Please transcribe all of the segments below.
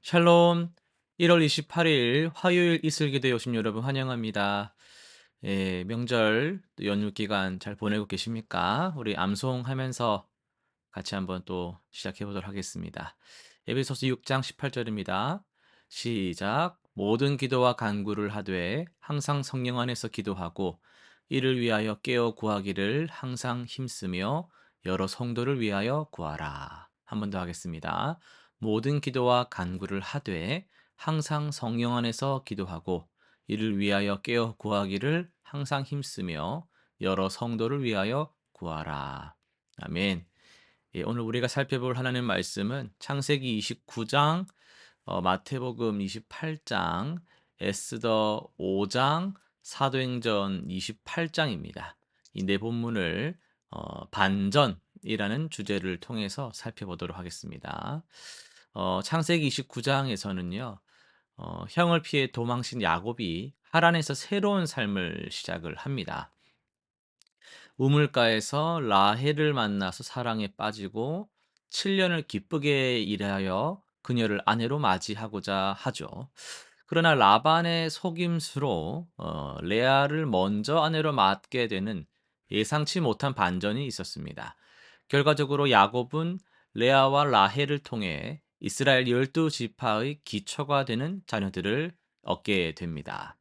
샬롬. 1월 28일 화요일 이슬기도에 오신 여러분 환영합니다. 예, 명절 또 연휴 기간 잘 보내고 계십니까? 우리 암송하면서 같이 한번 또 시작해 보도록 하겠습니다. 에베소서 6장 18절입니다. 시작. 모든 기도와 간구를 하되 항상 성령 안에서 기도하고 이를 위하여 깨어 구하기를 항상 힘쓰며 여러 성도를 위하여 구하라. 한 번 더 하겠습니다. 모든 기도와 간구를 하되 항상 성령 안에서 기도하고 이를 위하여 깨어 구하기를 항상 힘쓰며 여러 성도를 위하여 구하라. 아멘. 예, 오늘 우리가 살펴볼 하나님 말씀은 창세기 29장, 마태복음 28장, 에스더 5장, 사도행전 28장입니다. 이 네 본문을 반전이라는 주제를 통해서 살펴보도록 하겠습니다. 창세기 29장에서는요. 형을 피해 도망친 야곱이 하란에서 새로운 삶을 시작을 합니다. 우물가에서 라헬을 만나서 사랑에 빠지고 7년을 기쁘게 일하여 그녀를 아내로 맞이하고자 하죠. 그러나 라반의 속임수로 레아를 먼저 아내로 맞게 되는 예상치 못한 반전이 있었습니다. 결과적으로 야곱은 레아와 라헬을 통해 이스라엘 12지파의 기초가 되는 자녀들을 얻게 됩니다.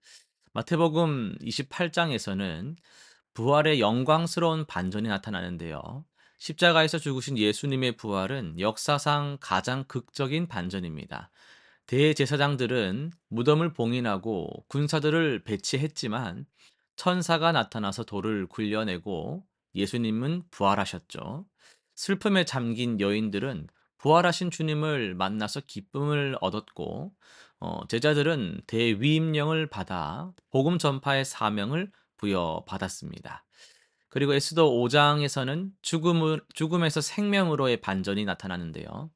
마태복음 28장에서는 부활의 영광스러운 반전이 나타나는데요. 십자가에서 죽으신 예수님의 부활은 역사상 가장 극적인 반전입니다. 대제사장들은 무덤을 봉인하고 군사들을 배치했지만 천사가 나타나서 돌을 굴려내고 예수님은 부활하셨죠. 슬픔에 잠긴 여인들은 부활하신 주님을 만나서 기쁨을 얻었고, 제자들은 대위임령을 받아 복음 전파의 사명을 부여받았습니다. 그리고 에스더 5장에서는 죽음에서 생명으로의 반전이 나타나는데요.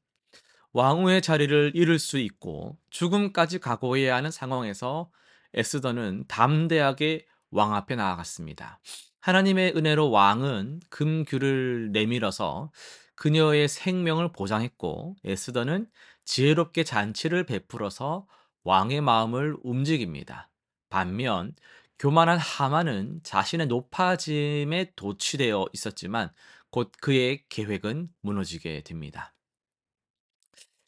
왕후의 자리를 잃을 수 있고 죽음까지 각오해야 하는 상황에서 에스더는 담대하게 왕 앞에 나아갔습니다. 하나님의 은혜로 왕은 금규를 내밀어서 그녀의 생명을 보장했고 에스더는 지혜롭게 잔치를 베풀어서 왕의 마음을 움직입니다. 반면 교만한 하만은 자신의 높아짐에 도취되어 있었지만 곧 그의 계획은 무너지게 됩니다.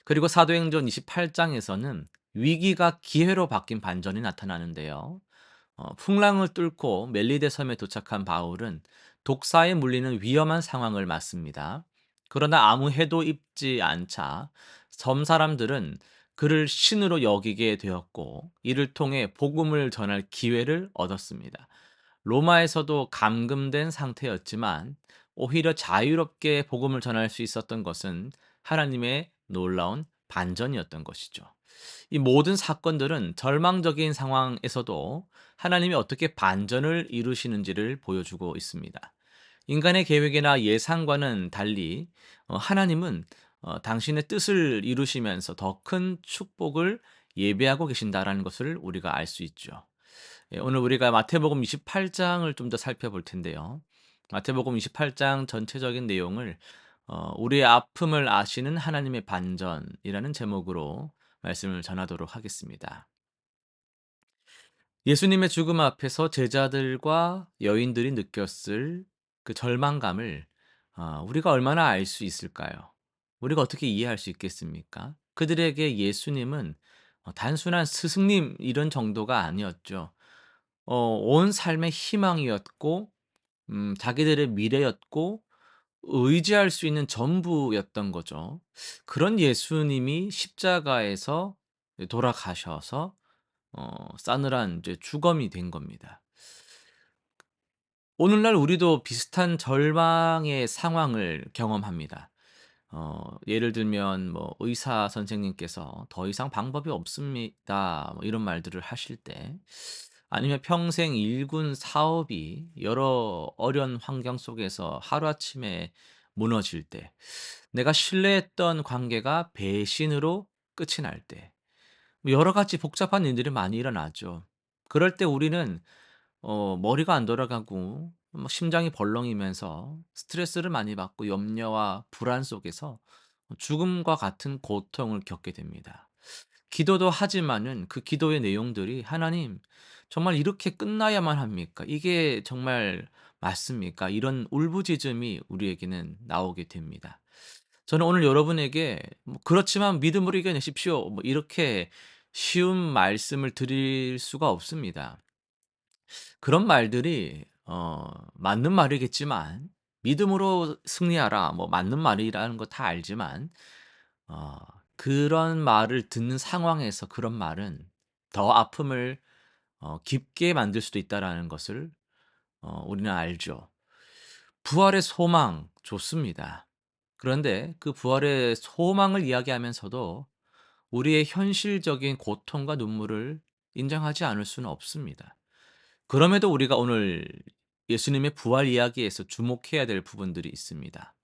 그리고 사도행전 28장에서는 위기가 기회로 바뀐 반전이 나타나는데요. 풍랑을 뚫고 멜리데 섬에 도착한 바울은 독사에 물리는 위험한 상황을 맞습니다. 그러나 아무 해도 입지 않자 섬 사람들은 그를 신으로 여기게 되었고 이를 통해 복음을 전할 기회를 얻었습니다. 로마에서도 감금된 상태였지만 오히려 자유롭게 복음을 전할 수 있었던 것은 하나님의 놀라운 반전이었던 것이죠. 이 모든 사건들은 절망적인 상황에서도 하나님이 어떻게 반전을 이루시는지를 보여주고 있습니다. 인간의 계획이나 예상과는 달리 하나님은 당신의 뜻을 이루시면서 더 큰 축복을 예배하고 계신다라는 것을 우리가 알 수 있죠. 예, 오늘 우리가 마태복음 28장을 좀 더 살펴볼 텐데요. 마태복음 28장 전체적인 내용을 우리의 아픔을 아시는 하나님의 반전이라는 제목으로 말씀을 전하도록 하겠습니다. 예수님의 죽음 앞에서 제자들과 여인들이 느꼈을 그 절망감을 우리가 얼마나 알 수 있을까요? 우리가 어떻게 이해할 수 있겠습니까? 그들에게 예수님은 단순한 스승님 이런 정도가 아니었죠. 온 삶의 희망이었고 자기들의 미래였고 의지할 수 있는 전부였던 거죠. 그런 예수님이 십자가에서 돌아가셔서 싸늘한 이제 주검이 된 겁니다. 오늘날 우리도 비슷한 절망의 상황을 경험합니다. 예를 들면 뭐 의사 선생님께서 "더 이상 방법이 없습니다." 뭐 이런 말들을 하실 때, 아니면 평생 일군 사업이 여러 어려운 환경 속에서 하루아침에 무너질 때, 내가 신뢰했던 관계가 배신으로 끝이 날 때, 뭐 여러 가지 복잡한 일들이 많이 일어나죠. 그럴 때 우리는 머리가 안 돌아가고 막 심장이 벌렁이면서 스트레스를 많이 받고 염려와 불안 속에서 죽음과 같은 고통을 겪게 됩니다. 기도도 하지만은 그 기도의 내용들이 '하나님 정말 이렇게 끝나야만 합니까? 이게 정말 맞습니까?' 이런 울부짖음이 우리에게는 나오게 됩니다. 저는 오늘 여러분에게 뭐 "그렇지만 믿음으로 이겨내십시오." 뭐 이렇게 쉬운 말씀을 드릴 수가 없습니다. 그런 말들이 맞는 말이겠지만 "믿음으로 승리하라." 뭐 맞는 말이라는 거 다 알지만 어 그런 말을 듣는 상황에서 그런 말은 더 아픔을 깊게 만들 수도 있다라는 것을 우리는 알죠. 부활의 소망 좋습니다. 그런데 그 부활의 소망을 이야기하면서도 우리의 현실적인 고통과 눈물을 인정하지 않을 수는 없습니다. 그럼에도 우리가 오늘 예수님의 부활 이야기에서 주목해야 될 부분들이 있습니다.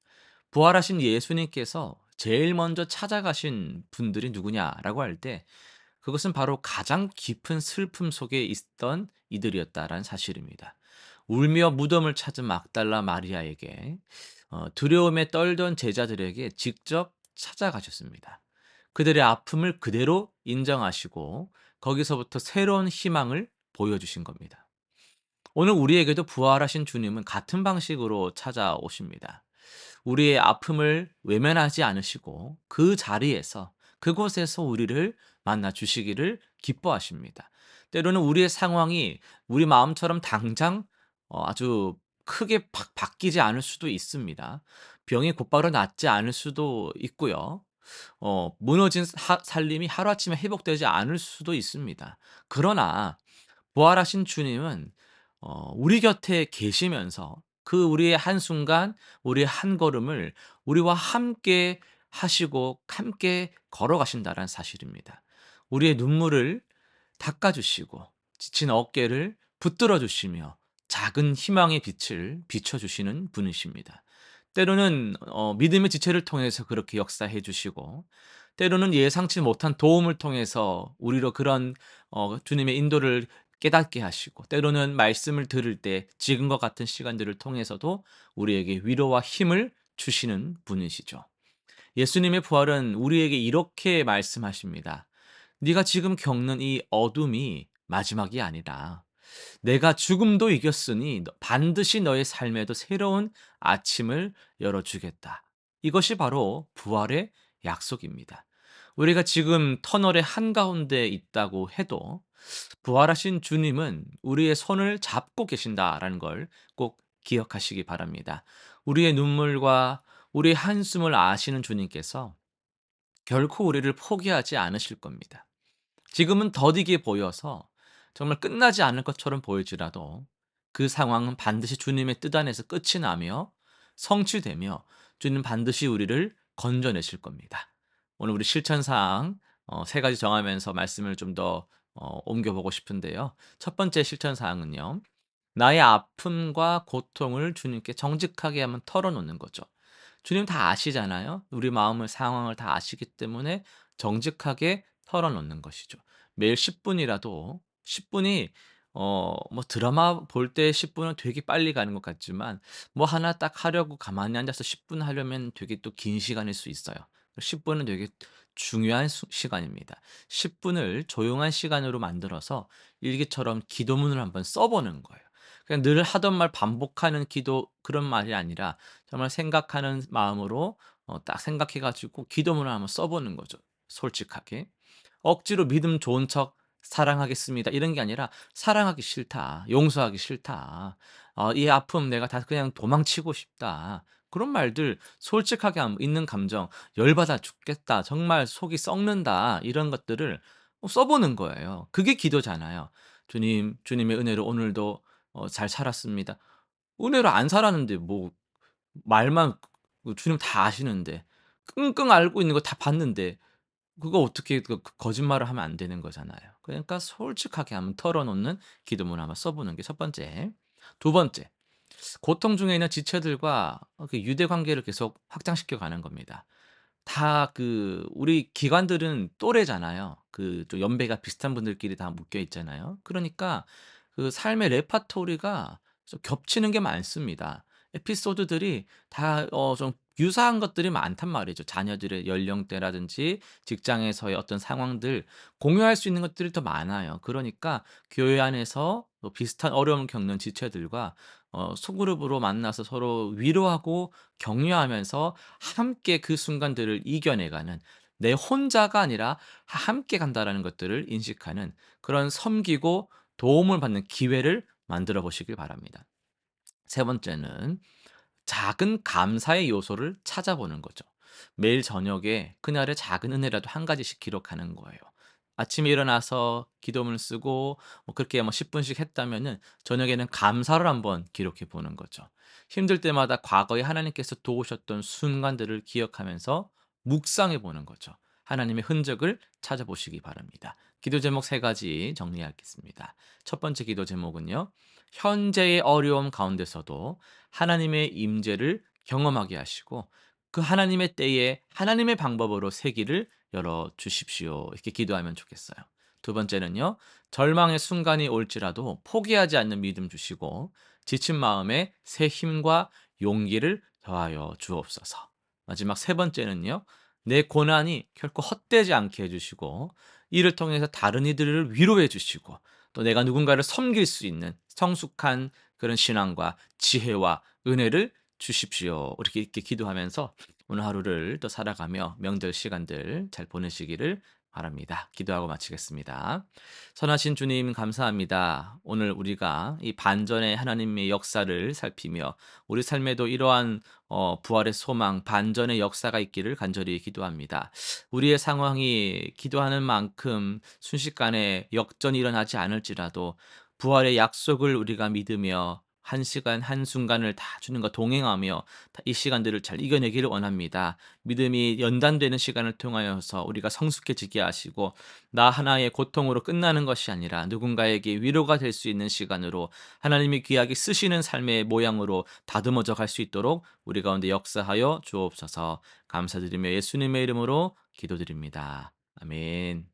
부활하신 예수님께서 제일 먼저 찾아가신 분들이 누구냐라고 할 때 그것은 바로 가장 깊은 슬픔 속에 있던 이들이었다라는 사실입니다. 울며 무덤을 찾은 막달라 마리아에게 두려움에 떨던 제자들에게 직접 찾아가셨습니다. 그들의 아픔을 그대로 인정하시고 거기서부터 새로운 희망을 보여주신 겁니다. 오늘 우리에게도 부활하신 주님은 같은 방식으로 찾아오십니다. 우리의 아픔을 외면하지 않으시고 그 자리에서 그곳에서 우리를 만나 주시기를 기뻐하십니다. 때로는 우리의 상황이 우리 마음처럼 당장 아주 크게 팍 바뀌지 않을 수도 있습니다. 병이 곧바로 낫지 않을 수도 있고요. 무너진 살림이 하루아침에 회복되지 않을 수도 있습니다. 그러나 부활하신 주님은 우리 곁에 계시면서 그 우리의 한순간 우리의 한 걸음을 우리와 함께 하시고 함께 걸어가신다는 사실입니다. 우리의 눈물을 닦아 주시고 지친 어깨를 붙들어 주시며 작은 희망의 빛을 비춰 주시는 분이십니다. 때로는 믿음의 지체를 통해서 그렇게 역사해 주시고 때로는 예상치 못한 도움을 통해서 우리로 그런 주님의 인도를 깨닫게 하시고 때로는 말씀을 들을 때 지금과 같은 시간들을 통해서도 우리에게 위로와 힘을 주시는 분이시죠. 예수님의 부활은 우리에게 이렇게 말씀하십니다. "네가 지금 겪는 이 어둠이 마지막이 아니라 내가 죽음도 이겼으니 반드시 너의 삶에도 새로운 아침을 열어 주겠다." 이것이 바로 부활의 약속입니다. 우리가 지금 터널의 한가운데 있다고 해도 부활하신 주님은 우리의 손을 잡고 계신다라는 걸 꼭 기억하시기 바랍니다. 우리의 눈물과 우리의 한숨을 아시는 주님께서 결코 우리를 포기하지 않으실 겁니다. 지금은 더디게 보여서 정말 끝나지 않을 것처럼 보일지라도 그 상황은 반드시 주님의 뜻 안에서 끝이 나며 성취되며 주님 반드시 우리를 건져내실 겁니다. 오늘 우리 실천 사항 세 가지 정하면서 말씀을 좀 더 옮겨 보고 싶은데요. 첫 번째 실천 사항은요. 나의 아픔과 고통을 주님께 정직하게 한번 털어놓는 거죠. 주님 다 아시잖아요. 우리 마음을 상황을 다 아시기 때문에 정직하게 털어놓는 것이죠. 매일 10 분이라도 10 분이 뭐 드라마 볼 때 10 분은 되게 빨리 가는 것 같지만 뭐 하나 딱 하려고 가만히 앉아서 10분 하려면 되게 또 긴 시간일 수 있어요. 10 분은 되게 중요한 시간입니다. 10 분을 조용한 시간으로 만들어서 일기처럼 기도문을 한번 써 보는 거예요. 그냥 늘 하던 말 반복하는 기도 그런 말이 아니라 정말 생각하는 마음으로 딱 생각해 가지고 기도문을 한번 써 보는 거죠, 솔직하게. 억지로 믿음 좋은 척 "사랑하겠습니다." 이런 게 아니라 "사랑하기 싫다. 용서하기 싫다. 이 아픔 내가 다 그냥 도망치고 싶다." 그런 말들 솔직하게 있는 감정 '열받아 죽겠다. 정말 속이 썩는다.' 이런 것들을 써 보는 거예요. 그게 기도잖아요. "주님, 주님의 은혜로 오늘도 잘 살았습니다." 은혜로 안 살았는데 뭐 말만 주님 다 아시는데 끙끙 앓고 있는 거 다 봤는데 그거 어떻게 거짓말을 하면 안 되는 거잖아요. 그러니까 솔직하게 한번 털어놓는 기도문을 한번 써 보는 게 첫 번째. 두 번째, 고통 중에 있는 지체들과 그 유대 관계를 계속 확장시켜 가는 겁니다. 다 우리 기관들은 또래잖아요. 좀 연배가 비슷한 분들끼리 다 묶여 있잖아요. 그러니까 그 삶의 레파토리가 좀 겹치는 게 많습니다. 에피소드들이 다 좀 유사한 것들이 많단 말이죠. 자녀들의 연령대라든지 직장에서의 어떤 상황들 공유할 수 있는 것들이 더 많아요. 그러니까 교회 안에서 또 비슷한 어려움을 겪는 지체들과 소그룹으로 만나서 서로 위로하고 격려하면서 함께 그 순간들을 이겨내가는, 내 혼자가 아니라 함께 간다라는 것들을 인식하는 그런 섬기고 도움을 받는 기회를 만들어 보시길 바랍니다. 세 번째는 작은 감사의 요소를 찾아보는 거죠. 매일 저녁에 그날의 작은 은혜라도 한 가지씩 기록하는 거예요. 아침에 일어나서 기도문을 쓰고 그렇게 10 분씩 했다면은 저녁에는 감사를 한번 기록해 보는 거죠. 힘들 때마다 과거에 하나님께서 도우셨던 순간들을 기억하면서 묵상해 보는 거죠. 하나님의 흔적을 찾아보시기 바랍니다. 기도 제목 세 가지 정리하겠습니다. 첫 번째 기도 제목은요. 현재의 어려움 가운데서도 하나님의 임재를 경험하게 하시고 그 하나님의 때에 하나님의 방법으로 새 길을 열어 주십시오. 이렇게 기도하면 좋겠어요. 두 번째는요. 절망의 순간이 올지라도 포기하지 않는 믿음 주시고 지친 마음에 새 힘과 용기를 더하여 주옵소서. 마지막 세 번째는요. 내 고난이 결코 헛되지 않게 해 주시고 이를 통해서 다른 이들을 위로해 주시고 또 내가 누군가를 섬길 수 있는 성숙한 그런 신앙과 지혜와 은혜를 주십시오. 이렇게 기도하면서 오늘 하루를 또 살아가며 명절 시간들 잘 보내시기를 바랍니다. 기도하고 마치겠습니다. 선하신 주님 감사합니다. 오늘 우리가 이 반전의 하나님의 역사를 살피며 우리 삶에도 이러한 부활의 소망, 반전의 역사가 있기를 간절히 기도합니다. 우리의 상황이 기도하는 만큼 순식간에 역전이 일어나지 않을지라도 부활의 약속을 우리가 믿으며 한 시간 한순간을 다 주님과 동행하며 이 시간들을 잘 이겨내기를 원합니다. 믿음이 연단되는 시간을 통하여서 우리가 성숙해지게 하시고 나 하나의 고통으로 끝나는 것이 아니라 누군가에게 위로가 될 수 있는 시간으로 하나님이 귀하게 쓰시는 삶의 모양으로 다듬어져 갈 수 있도록 우리 가운데 역사하여 주옵소서. 감사드리며 예수님의 이름으로 기도드립니다. 아멘.